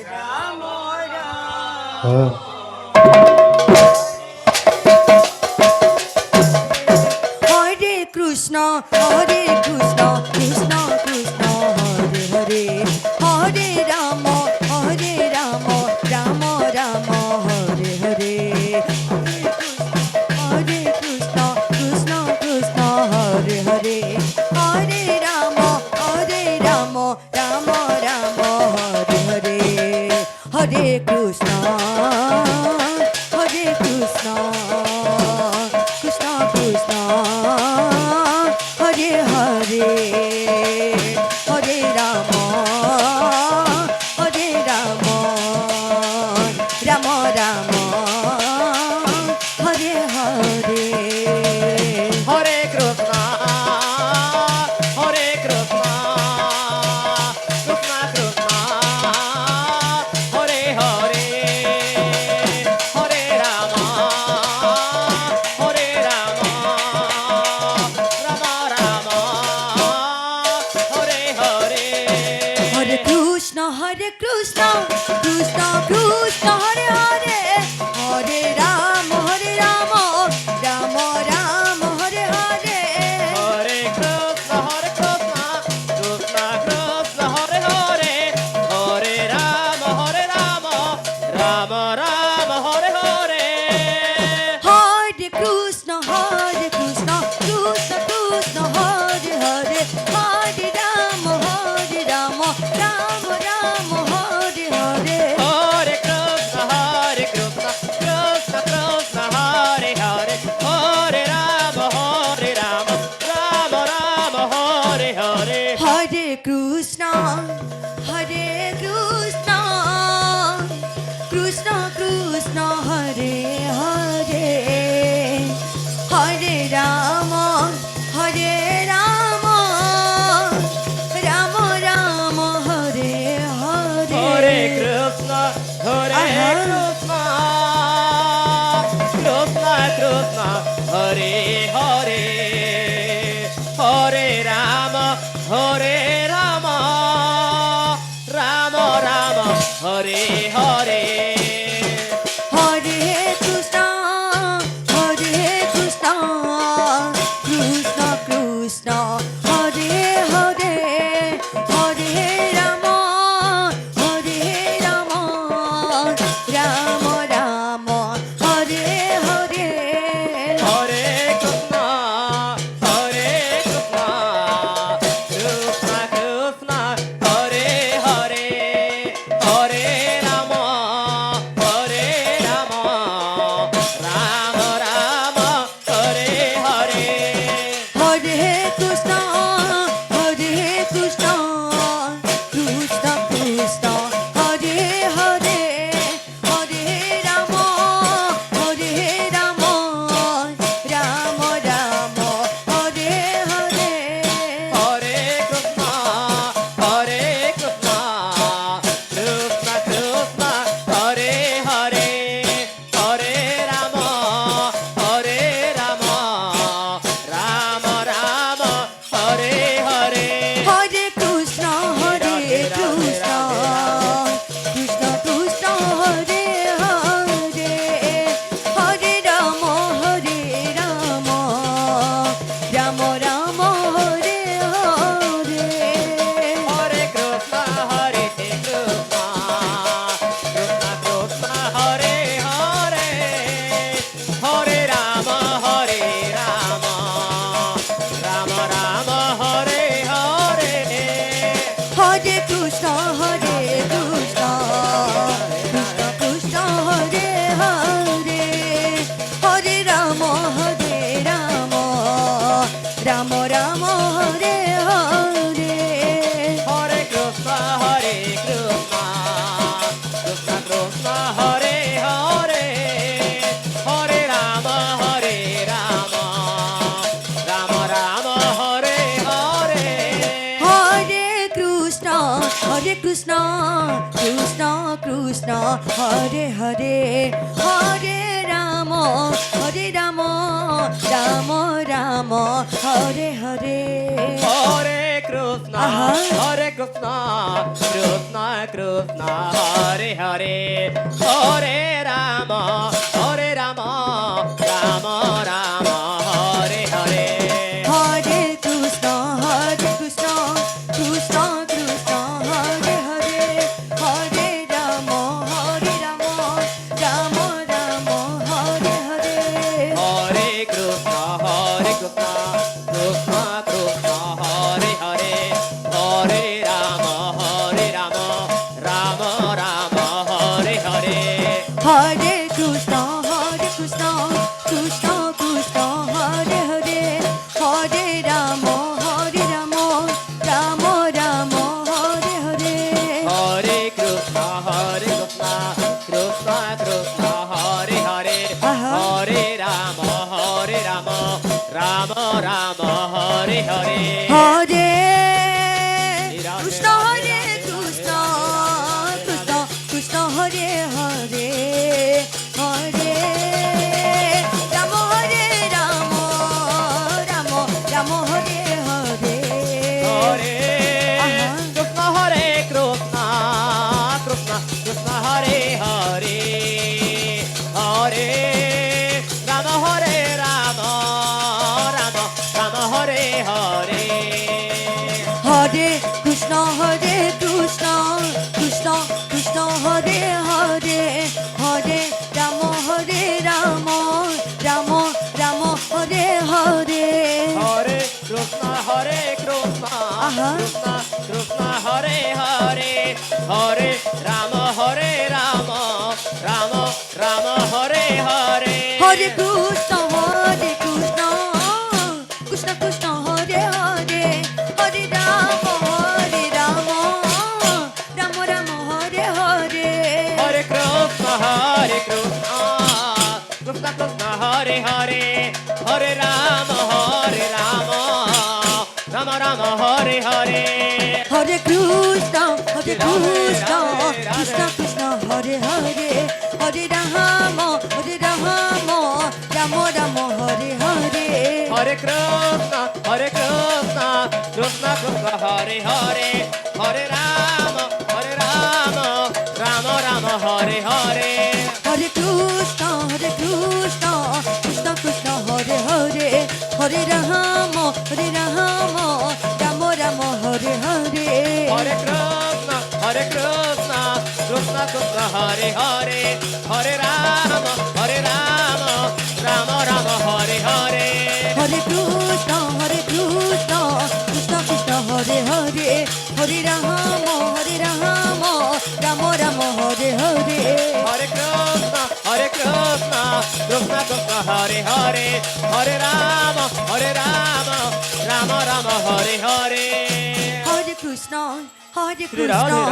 রাম হ্যাঁ। হরে কৃষ্ণ হরে কৃষ্ণ কৃষ্ণ কৃষ্ণ হরে হরে হরে রাম রাম রাম হরে হরে হরে কৃষ্ণ কৃষ্ণ কৃষ্ণ হরে হরে হরে রাম রাম রাম হরে হরে হরে কৃষ্ণ কৃষ্ণ কৃষ্ণ হরে হরে হরে রাম রাম রাম হরে হরে হরে কৃষ্ণ হরে কৃষ্ণ কৃষ্ণ কৃষ্ণ হরে হরে হরে রাম রাম রাম হরে হরে হরে কৃষ্ণ কৃষ্ণ কৃষ্ণ হরে হরে হরে রাম রাম রাম হরে হরে হরে কৃষ্ণ কৃষ্ণ কৃষ্ণ হরে হরে হরে রাম রাম রাম হরে হরে হরে কৃষ্ণ কৃষ্ণ কৃষ্ণ হরে হরে হরে রাম রাম রাম হরে হরে হরে কৃষ্ণ কৃষ্ণ কৃষ্ণ হরে হরে হরে রাম রাম রাম হরে হরে হরে কৃষ্ণ কৃষ্ণ কৃষ্ণ কৃষ্ণ হরে হরে হরে রাম রাম রাম হরে হরে হরে কৃষ্ণ কৃষ্ণ কৃষ্ণ হরে হরে হরে রাম রাম রাম হরে হরে হরে কৃষ্ণ কৃষ্ণ কৃষ্ণ কৃষ্ণ হরে হরে হরে রাম রাম রাম হরে হরে হরে কৃষ্ণ কৃষ্ণ কৃষ্ণ হরে হরে হরে রাম রাম রাম হরে হরে হরে কৃষ্ণ কৃষ্ণ কৃষ্ণ কৃষ্ণ হরে হরে হরে রাম রাম রাম হরে হরে হরে কৃষ্ণ কৃষ্ণ কৃষ্ণ হরে হরে হরে রাম রাম রাম হরে হরে হরে কৃষ্ণ কৃষ্ণ কৃষ্ণ কৃষ্ণ হরে হরে হরে রাম রাম রাম হরে হরে হরে কৃষ্ণ কৃষ্ণ কৃষ্ণ হরে হরে হরে রাম রাম রাম হরে হরে হরে কৃষ্ণ কৃষ্ণ কৃষ্ণ হরে হরে হরে রাম রাম রাম হরে হরে হরে কৃষ্ণ কৃষ্ণ কৃষ্ণ হরে হরে হরে রাম রাম রাম হরে হরে হরে কৃষ্ণ কৃষ্ণ কৃষ্ণ হরে হরে হরে রাম রাম রাম হরে হরে হরে কৃষ্ণ আহা। হরে Krishna Krishna Krishna Hare Hare Hare Rama Rama Rama Hare Hare Hare Krishna Krishna Krishna Hare Hare Hare Rama Rama Rama Hare Hare Hare Krishna Krishna Krishna Hare Hare Hare Rama Rama Rama Hare Hare Hare Krishna Krishna Krishna Krishna Hare Hare Hare Rama Rama Rama Hare Hare Hare Krishna Krishna Krishna Hare Hare Hare Rama Rama Rama Hare Hare Hare Krishna Krishna Krishna Krishna Hare Hare Hare Rama Rama Rama Hare Hare Hare Krishna Krishna Krishna Krishna Hare Hare Hare Rama Rama Rama Hare Hare Hare Krishna Krishna Krishna Krishna Hare Hare Hare Rama Rama Rama Hare Hare Hare Krishna Krishna Krishna Hare Hare Hare Rama Rama Rama Hare Hare Hare Krishna Krishna Krishna Hare Hare Hare Rama Rama Rama Hare Hare Hare Krishna Krishna Krishna Hare Hare Hare Rama Rama Hare Hare Hare Krishna Krishna Krishna Hare Hare Hare Rama Rama Rama Hare Hare Hare Krishna Krishna Krishna Hare Hare Hare Rama Rama Hare Hare Hare Krishna Krishna Krishna Hare Hare Hare Rama Rama Hare Hare Hare Krishna Krishna Krishna Hare Hare Hare Rama Rama Hare Hare Hare Krishna Krishna Krishna Hare Hare Hare Rama Rama Hare Hare Hare Krishna Krishna Krishna Hare Hare Hare Rama Rama Hare Hare Hare Krishna Radhe